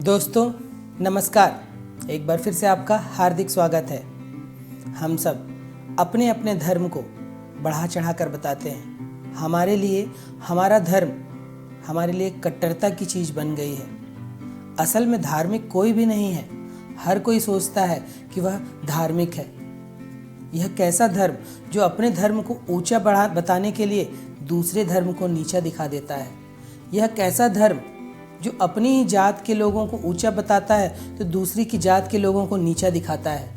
दोस्तों नमस्कार। एक बार फिर से आपका हार्दिक स्वागत है। हम सब अपने अपने धर्म को बढ़ा चढ़ा कर बताते हैं। हमारे लिए हमारा धर्म हमारे लिए कट्टरता की चीज़ बन गई है। असल में धार्मिक कोई भी नहीं है। हर कोई सोचता है कि वह धार्मिक है। यह कैसा धर्म जो अपने धर्म को ऊंचा बढ़ा बताने के लिए दूसरे धर्म को नीचा दिखा देता है। यह कैसा धर्म जो अपनी ही जात के लोगों को ऊंचा बताता है तो दूसरी की जात के लोगों को नीचा दिखाता है।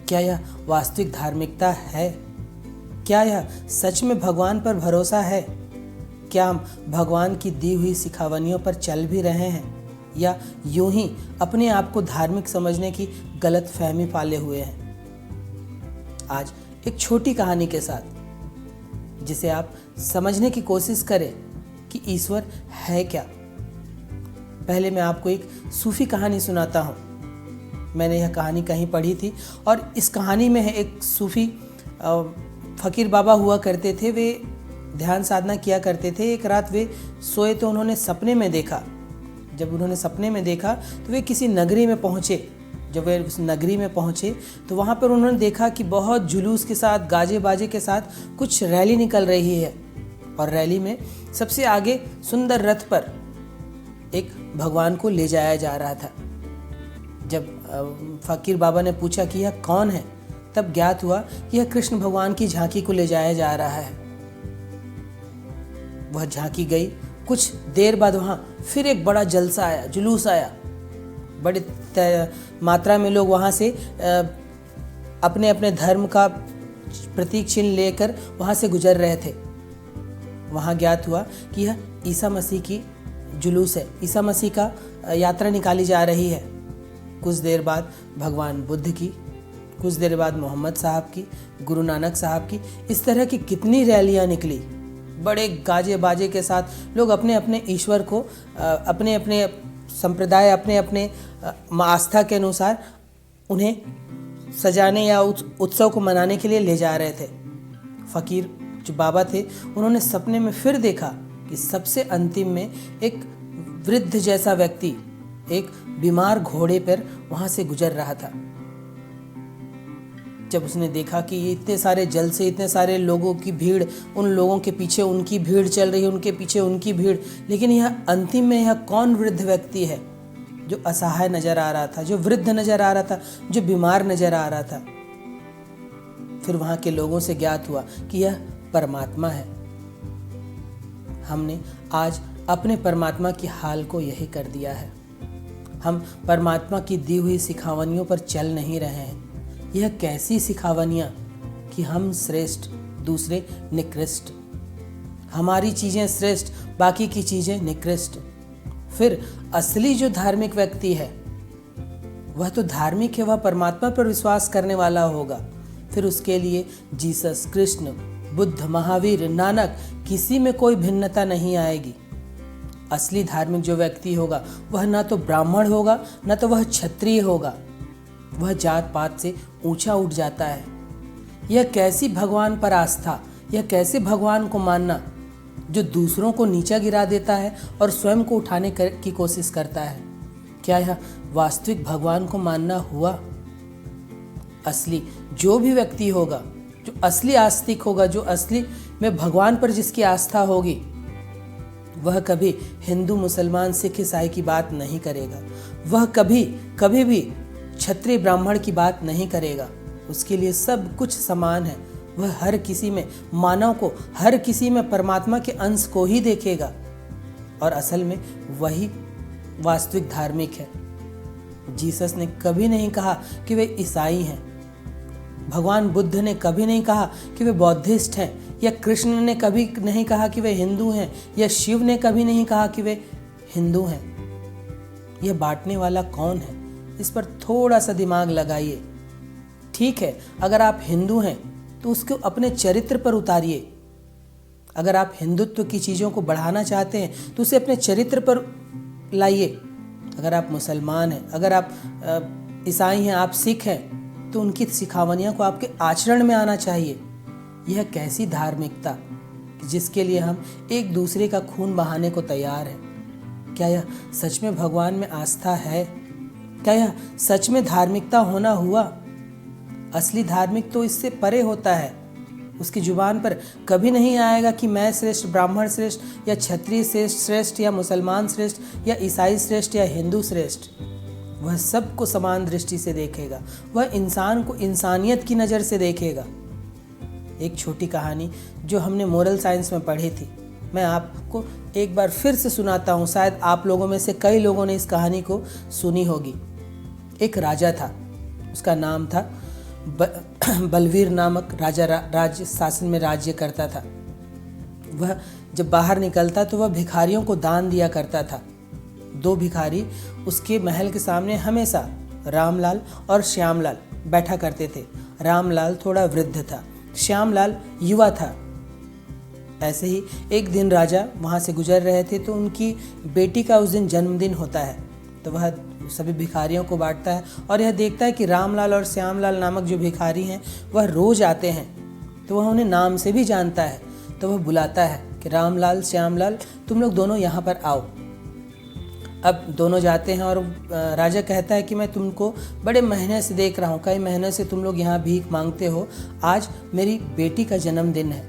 क्या यह वास्तविक धार्मिकता है? क्या यह सच में भगवान पर भरोसा है? क्या हम भगवान की दी हुई सिखावनियों पर चल भी रहे हैं या यूं ही अपने आप को धार्मिक समझने की गलत फहमी पाले हुए हैं? आज एक छोटी कहानी के साथ जिसे आप समझने की कोशिश करें कि ईश्वर है क्या। पहले मैं आपको एक सूफी कहानी सुनाता हूँ। मैंने यह कहानी कहीं पढ़ी थी और इस कहानी में है एक सूफी फ़कीर बाबा हुआ करते थे। वे ध्यान साधना किया करते थे। एक रात वे सोए तो उन्होंने सपने में देखा। जब उन्होंने सपने में देखा तो वे किसी नगरी में पहुँचे। जब वे उस नगरी में पहुँचे तो वहाँ पर उन्होंने देखा कि बहुत जुलूस के साथ, गाजे बाजे के साथ कुछ रैली निकल रही है और रैली में सबसे आगे सुंदर रथ पर एक भगवान को ले जाया जा रहा था। जब फ़कीर बाबा ने पूछा कि यह कौन है, तब ज्ञात हुआ कि यह कृष्ण भगवान की झांकी को ले जाया जा रहा है। वह झांकी गई। कुछ देर बाद वहाँ फिर एक बड़ा जलसा आया, जुलूस आया। बड़ी मात्रा में लोग वहाँ से अपने अपने धर्म का प्रतीक चिन्ह लेकर वहाँ से गुजर रहे थे। वहाँ ज्ञात हुआ कि यह ईसा मसीह की जुलूस है। ईसा मसीह का यात्रा निकाली जा रही है। कुछ देर बाद भगवान बुद्ध की, कुछ देर बाद मोहम्मद साहब की, गुरु नानक साहब की, इस तरह की कितनी रैलियां निकली। बड़े गाजे बाजे के साथ लोग अपने अपने ईश्वर को अपने अपने संप्रदाय, अपने अपने आस्था के अनुसार उन्हें सजाने या उत्सव को मनाने के लिए ले जा रहे थे। फ़कीर जो बाबा थे उन्होंने सपने में फिर देखा कि सबसे अंतिम में एक वृद्ध जैसा व्यक्ति एक बीमार घोड़े पर वहां से गुजर रहा था। जब उसने देखा कि ये इतने सारे जल से इतने सारे लोगों की भीड़, उन लोगों के पीछे उनकी भीड़ चल रही है, उनके पीछे उनकी भीड़, लेकिन यह अंतिम में यह कौन वृद्ध व्यक्ति है जो असहाय नजर आ रहा था, जो वृद्ध नजर आ रहा था, जो बीमार नजर आ रहा था। फिर वहां के लोगों से ज्ञात हुआ कि यह परमात्मा है। हमने आज अपने परमात्मा की हाल को यही कर दिया है। हम परमात्मा की दी हुई सिखावनियों पर चल नहीं रहे हैं। यह कैसी सिखावनियाँ कि हम श्रेष्ठ, दूसरे निकृष्ट, हमारी चीज़ें श्रेष्ठ, बाकी की चीज़ें निकृष्ट। फिर असली जो धार्मिक व्यक्ति है वह तो धार्मिक है, वह परमात्मा पर विश्वास करने वाला होगा। फिर उसके लिए जीसस, कृष्ण, बुद्ध, महावीर, नानक, किसी में कोई भिन्नता नहीं आएगी। असली धार्मिक जो व्यक्ति होगा वह ना तो ब्राह्मण होगा, ना तो वह क्षत्रिय होगा। वह जात पात से ऊंचा उठ जाता है। यह कैसी भगवान पर आस्था, यह कैसे भगवान को मानना जो दूसरों को नीचा गिरा देता है और स्वयं को उठाने की कोशिश करता है। क्या यह वास्तविक भगवान को मानना हुआ? असली जो भी व्यक्ति होगा, जो असली आस्तिक होगा, जो असली में भगवान पर जिसकी आस्था होगी, वह कभी हिंदू, मुसलमान, सिख, ईसाई की बात नहीं करेगा। वह कभी भी क्षत्रिय, ब्राह्मण की बात नहीं करेगा। उसके लिए सब कुछ समान है। वह हर किसी में मानव को, हर किसी में परमात्मा के अंश को ही देखेगा और असल में वही वास्तविक धार्मिक है। जीसस ने कभी नहीं कहा कि वे ईसाई हैं। भगवान बुद्ध ने कभी नहीं कहा कि वे बौद्धिस्ट हैं, या कृष्ण ने कभी नहीं कहा कि वे हिंदू हैं, या शिव ने कभी नहीं कहा कि वे हिंदू हैं। यह बांटने वाला कौन है? इस पर थोड़ा सा दिमाग लगाइए। ठीक है, अगर आप हिंदू हैं तो उसको अपने चरित्र पर उतारिए। अगर आप हिंदुत्व की चीज़ों को बढ़ाना चाहते हैं तो उसे अपने चरित्र पर लाइए। अगर आप मुसलमान हैं, अगर आप ईसाई हैं, आप सिख हैं, तो उनकी सिखावनियों को आपके आचरण में आना चाहिए। यह कैसी धार्मिकता जिसके लिए हम एक दूसरे का खून बहाने को तैयार हैं। क्या यह सच में भगवान में आस्था है? क्या यह सच में धार्मिकता होना हुआ? असली धार्मिक तो इससे परे होता है। उसकी जुबान पर कभी नहीं आएगा कि मैं श्रेष्ठ, ब्राह्मण श्रेष्ठ या क्षत्रिय श्रेष्ठ या मुसलमान श्रेष्ठ या ईसाई श्रेष्ठ या हिंदू श्रेष्ठ। वह सबको समान दृष्टि से देखेगा। वह इंसान को इंसानियत की नज़र से देखेगा। एक छोटी कहानी जो हमने मोरल साइंस में पढ़ी थी, मैं आपको एक बार फिर से सुनाता हूँ। शायद आप लोगों में से कई लोगों ने इस कहानी को सुनी होगी। एक राजा था, उसका नाम था बलवीर नामक राजा। राज्य शासन में राज्य करता था। वह जब बाहर निकलता तो वह भिखारियों को दान दिया करता था। 2 भिखारी उसके महल के सामने हमेशा रामलाल और श्यामलाल बैठा करते थे। रामलाल थोड़ा वृद्ध था, श्यामलाल युवा था। ऐसे ही एक दिन राजा वहाँ से गुजर रहे थे तो उनकी बेटी का उस दिन जन्मदिन होता है। तो वह सभी भिखारियों को बांटता है और यह देखता है कि रामलाल और श्यामलाल नामक जो भिखारी हैं वह रोज आते हैं, तो वह उन्हें नाम से भी जानता है। तो वह बुलाता है कि रामलाल, श्यामलाल, तुम लोग दोनों यहाँ पर आओ। अब दोनों जाते हैं और राजा कहता है कि मैं तुमको बड़े महीने से देख रहा हूँ, कई महीने से तुम लोग यहाँ भीख मांगते हो। आज मेरी बेटी का जन्मदिन है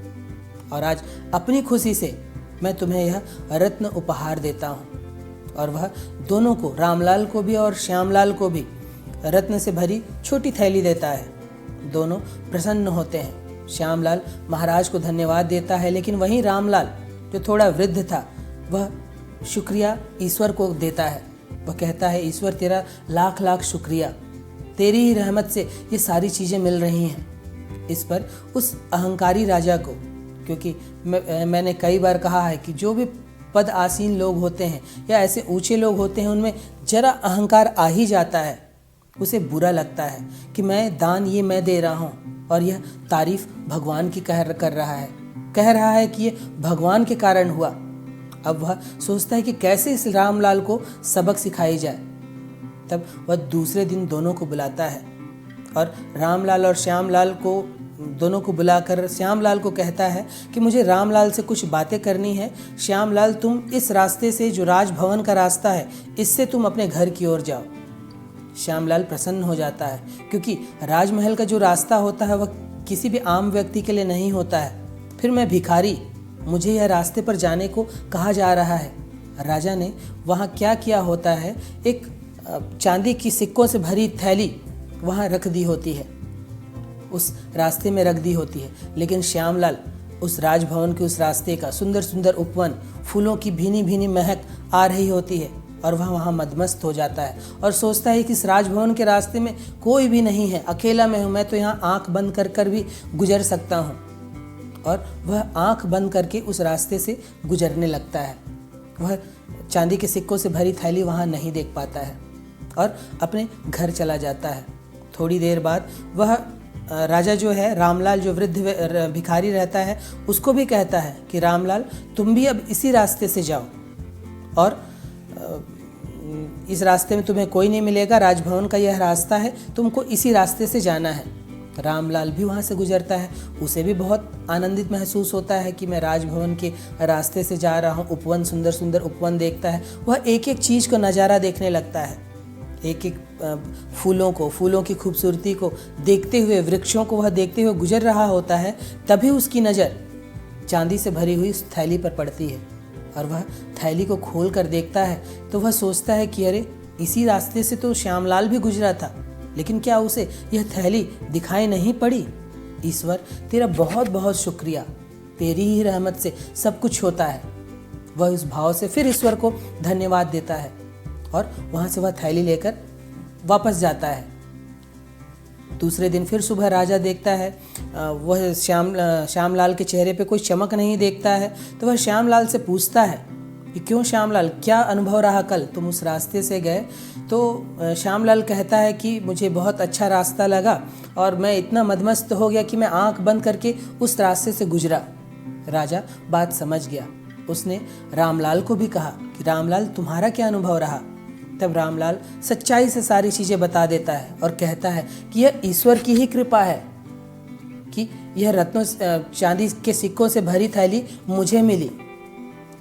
और आज अपनी खुशी से मैं तुम्हें यह रत्न उपहार देता हूँ। और वह दोनों को, रामलाल को भी और श्यामलाल को भी, रत्न से भरी छोटी थैली देता है। दोनों प्रसन्न होते हैं। श्यामलाल महाराज को धन्यवाद देता है, लेकिन वहीं रामलाल जो थोड़ा वृद्ध था वह शुक्रिया ईश्वर को देता है। वह कहता है, ईश्वर तेरा लाख लाख शुक्रिया, तेरी ही रहमत से ये सारी चीज़ें मिल रही हैं। इस पर उस अहंकारी राजा को, क्योंकि मैंने कई बार कहा है कि जो भी पद आसीन लोग होते हैं या ऐसे ऊंचे लोग होते हैं उनमें जरा अहंकार आ ही जाता है। उसे बुरा लगता है कि मैं दान ये मैं दे रहा हूँ और यह तारीफ भगवान की कर रहा है कि ये भगवान के कारण हुआ। अब वह सोचता है कि कैसे इस रामलाल को सबक सिखाई जाए। तब वह दूसरे दिन दोनों को बुलाता है और रामलाल और श्यामलाल को दोनों को बुलाकर श्यामलाल को कहता है कि मुझे रामलाल से कुछ बातें करनी है। श्यामलाल, तुम इस रास्ते से, जो राजभवन का रास्ता है, इससे तुम अपने घर की ओर जाओ। श्यामलाल प्रसन्न हो जाता है, क्योंकि राजमहल का जो रास्ता होता है वह किसी भी आम व्यक्ति के लिए नहीं होता है। फिर मैं भिखारी, मुझे यह रास्ते पर जाने को कहा जा रहा है। राजा ने वहाँ क्या किया होता है, एक चांदी की सिक्कों से भरी थैली वहाँ रख दी होती है, उस रास्ते में रख दी होती है। लेकिन श्यामलाल उस राजभवन के उस रास्ते का सुंदर सुंदर उपवन, फूलों की भीनी भीनी महक आ रही होती है और वह वहाँ मदमस्त हो जाता है और सोचता है कि इस राजभवन के रास्ते में कोई भी नहीं है, अकेला मैं हूँ, मैं तो यहाँ आँख बंद कर कर भी गुजर सकता हूँ। और वह आँख बंद करके उस रास्ते से गुजरने लगता है। वह चांदी के सिक्कों से भरी थैली वहाँ नहीं देख पाता है और अपने घर चला जाता है। थोड़ी देर बाद वह राजा जो है, रामलाल जो वृद्ध भिखारी रहता है, उसको भी कहता है कि रामलाल, तुम भी अब इसी रास्ते से जाओ और इस रास्ते में तुम्हें कोई नहीं मिलेगा, राजभवन का यह रास्ता है, तुमको इसी रास्ते से जाना है। रामलाल भी वहाँ से गुजरता है। उसे भी बहुत आनंदित महसूस होता है कि मैं राजभवन के रास्ते से जा रहा हूँ। उपवन, सुंदर सुंदर उपवन देखता है। वह एक एक चीज़ को नज़ारा देखने लगता है, एक एक फूलों को, फूलों की खूबसूरती को देखते हुए, वृक्षों को वह देखते हुए गुजर रहा होता है। तभी उसकी नज़र चांदी से भरी हुई उस थैली पर पड़ती है और वह थैली को खोल कर देखता है तो वह सोचता है कि अरे, इसी रास्ते से तो श्यामलाल भी गुजरा था, लेकिन क्या उसे यह थैली दिखाई नहीं पड़ी? ईश्वर, तेरा बहुत बहुत शुक्रिया, तेरी ही रहमत से सब कुछ होता है। वह उस भाव से फिर ईश्वर को धन्यवाद देता है और वहाँ से वह थैली लेकर वापस जाता है। दूसरे दिन फिर सुबह राजा देखता है वह श्यामलाल के चेहरे पे कोई चमक नहीं देखता है। तो वह श्यामलाल से पूछता है कि क्यों श्यामलाल, क्या अनुभव रहा कल तुम उस रास्ते से गए? तो श्यामलाल कहता है कि मुझे बहुत अच्छा रास्ता लगा और मैं इतना मदमस्त हो गया कि मैं आंख बंद करके उस रास्ते से गुजरा। राजा बात समझ गया। उसने रामलाल को भी कहा कि रामलाल, तुम्हारा क्या अनुभव रहा? तब रामलाल सच्चाई से सारी चीज़ें बता देता है और कहता है कि यह ईश्वर की ही कृपा है कि यह रत्नों चांदी के सिक्कों से भरी थैली मुझे मिली।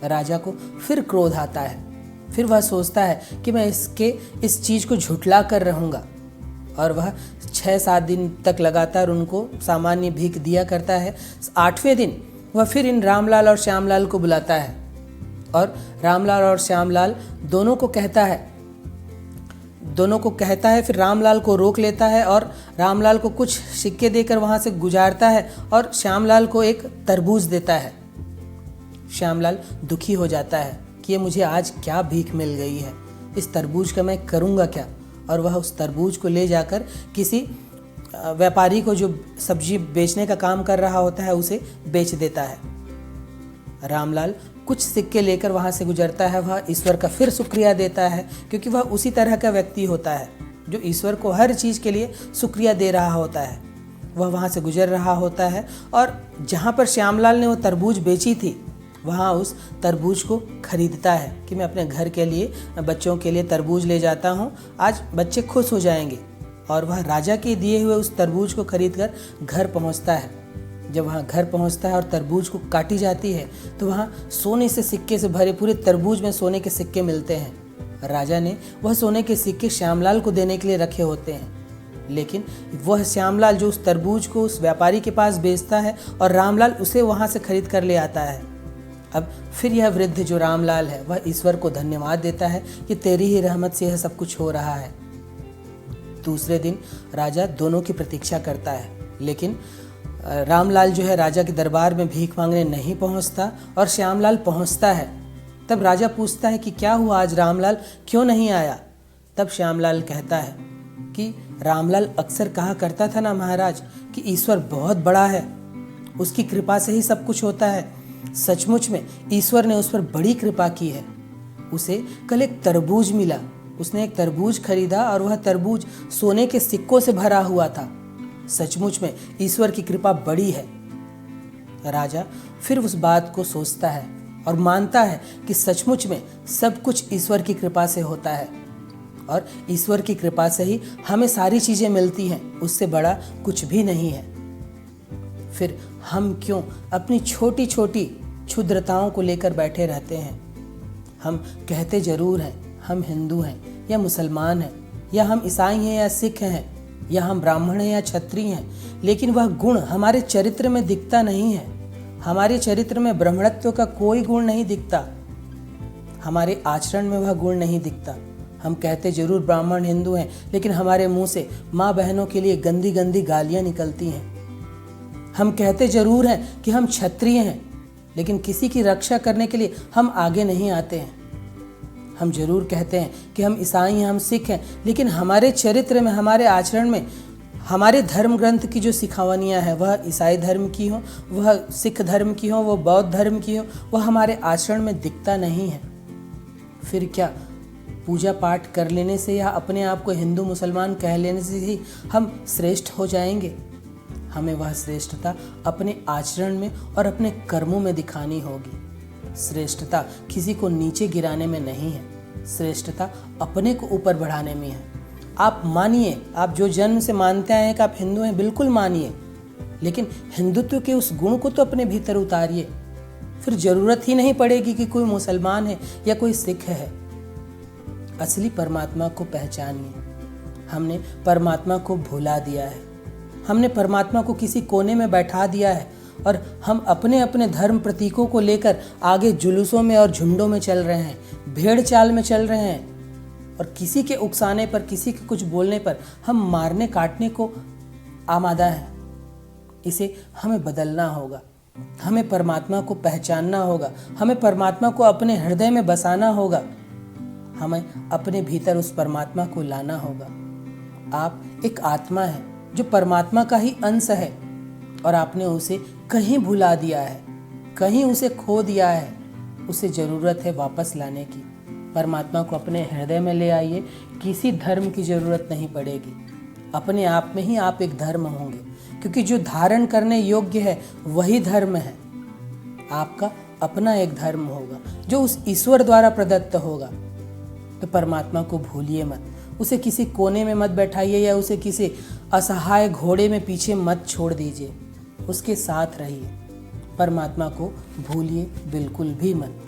राजा को फिर क्रोध आता है फिर वह सोचता है कि मैं इस चीज़ को झुठला कर रहूँगा, और वह 6-7 दिन तक लगातार उनको सामान्य भीख दिया करता है। 8वें दिन वह फिर इन रामलाल और श्यामलाल को बुलाता है और रामलाल और श्यामलाल दोनों को कहता है, फिर रामलाल को रोक लेता है और रामलाल को कुछ सिक्के देकर वहाँ से गुजारता है और श्यामलाल को एक तरबूज देता है। श्यामलाल दुखी हो जाता है कि ये मुझे आज क्या भीख मिल गई है, इस तरबूज का मैं करूँगा क्या, और वह उस तरबूज को ले जाकर किसी व्यापारी को जो सब्जी बेचने का काम कर रहा होता है उसे बेच देता है। रामलाल कुछ सिक्के लेकर वहाँ से गुजरता है। वह ईश्वर का फिर शुक्रिया देता है, क्योंकि वह उसी तरह का व्यक्ति होता है जो ईश्वर को हर चीज़ के लिए शुक्रिया दे रहा होता है। वह वहाँ से गुजर रहा होता है और जहाँ पर श्यामलाल ने वो तरबूज बेची थी वहाँ उस तरबूज को खरीदता है कि मैं अपने घर के लिए, बच्चों के लिए तरबूज ले जाता हूँ, आज बच्चे खुश हो जाएंगे। और वह राजा के दिए हुए उस तरबूज को खरीदकर घर पहुँचता है। जब वहाँ घर पहुँचता है और तरबूज को काटी जाती है तो वहाँ सोने से सिक्के से भरे पूरे तरबूज में सोने के सिक्के मिलते हैं। राजा ने वह सोने के सिक्के श्यामलाल को देने के लिए रखे होते हैं, लेकिन वह श्यामलाल जो उस तरबूज को उस व्यापारी के पास बेचता है और रामलाल उसे वहाँ से खरीद कर ले आता है। अब फिर यह वृद्ध जो रामलाल है वह ईश्वर को धन्यवाद देता है कि तेरी ही रहमत से यह सब कुछ हो रहा है। दूसरे दिन राजा दोनों की प्रतीक्षा करता है, लेकिन रामलाल जो है राजा के दरबार में भीख मांगने नहीं पहुंचता और श्यामलाल पहुंचता है। तब राजा पूछता है कि क्या हुआ, आज रामलाल क्यों नहीं आया। तब श्यामलाल कहता है कि रामलाल अक्सर कहा करता था ना महाराज कि ईश्वर बहुत बड़ा है, उसकी कृपा से ही सब कुछ होता है। सचमुच में ईश्वर ने उस पर बड़ी कृपा की है। उसे कल एक तरबूज मिला, उसने एक तरबूज खरीदा और वह तरबूज सोने के सिक्कों से भरा हुआ था। सचमुच में ईश्वर की कृपा बड़ी है। राजा फिर उस बात को सोचता है और मानता है कि सचमुच में सब कुछ ईश्वर की कृपा से होता है और ईश्वर की कृपा से ही हमें सारी चीज़ें मिलती हैं, उससे बड़ा कुछ भी नहीं है। फिर हम क्यों अपनी छोटी छोटी क्षुद्रताओं को लेकर बैठे रहते हैं। हम कहते जरूर हैं हम हिंदू हैं या मुसलमान हैं, या हम ईसाई हैं या सिख हैं, या हम ब्राह्मण हैं या क्षत्रिय हैं, लेकिन वह गुण हमारे चरित्र में दिखता नहीं है। हमारे चरित्र में ब्राह्मणत्व का कोई गुण नहीं दिखता, हमारे आचरण में वह गुण नहीं दिखता। हम कहते जरूर ब्राह्मण हिंदू हैं, लेकिन हमारे मुंह से माँ बहनों के लिए गंदी गंदी गालियाँ निकलती हैं। हम कहते जरूर हैं कि हम क्षत्रिय हैं, लेकिन किसी की रक्षा करने के लिए हम आगे नहीं आते हैं। हम जरूर कहते हैं कि हम ईसाई हैं, हम सिख हैं, लेकिन हमारे चरित्र में, हमारे आचरण में, हमारे धर्म ग्रंथ की जो सिखावनियाँ हैं वह ईसाई धर्म की हो, वह सिख धर्म की हो, वह बौद्ध धर्म की हो, वह हमारे आचरण में दिखता नहीं है। फिर क्या पूजा पाठ कर लेने से या अपने आप को हिंदू मुसलमान कह लेने से ही हम श्रेष्ठ हो जाएंगे? हमें वह श्रेष्ठता अपने आचरण में और अपने कर्मों में दिखानी होगी। श्रेष्ठता किसी को नीचे गिराने में नहीं है, श्रेष्ठता अपने को ऊपर बढ़ाने में है। आप मानिए, आप जो जन्म से मानते आए हैं कि आप हिंदू हैं, बिल्कुल मानिए, लेकिन हिंदुत्व के उस गुण को तो अपने भीतर उतारिए। फिर जरूरत ही नहीं पड़ेगी कि कोई मुसलमान है या कोई सिख है। असली परमात्मा को पहचानिए। हमने परमात्मा को भुला दिया है, हमने परमात्मा को किसी कोने में बैठा दिया है और हम अपने अपने धर्म प्रतीकों को लेकर आगे जुलूसों में और झुंडों में चल रहे हैं, भेड़ चाल में चल रहे हैं, और किसी के उकसाने पर, किसी के कुछ बोलने पर हम मारने काटने को आमादा हैं। इसे हमें बदलना होगा, हमें परमात्मा को पहचानना होगा, हमें परमात्मा को अपने हृदय में बसाना होगा, हमें अपने भीतर उस परमात्मा को लाना होगा। आप एक आत्मा है जो परमात्मा का ही अंश है और आपने उसे कहीं भुला दिया है, कहीं उसे खो दिया है। उसे ज़रूरत है वापस लाने की। परमात्मा को अपने हृदय में ले आइए, किसी धर्म की ज़रूरत नहीं पड़ेगी। अपने आप में ही आप एक धर्म होंगे, क्योंकि जो धारण करने योग्य है वही धर्म है। आपका अपना एक धर्म होगा जो उस ईश्वर द्वारा प्रदत्त होगा। तो परमात्मा को भूलिए मत, उसे किसी कोने में मत बैठाइए या उसे किसी असहाय घोड़े में पीछे मत छोड़ दीजिए, उसके साथ रहिए। परमात्मा को भूलिए बिल्कुल भी मत।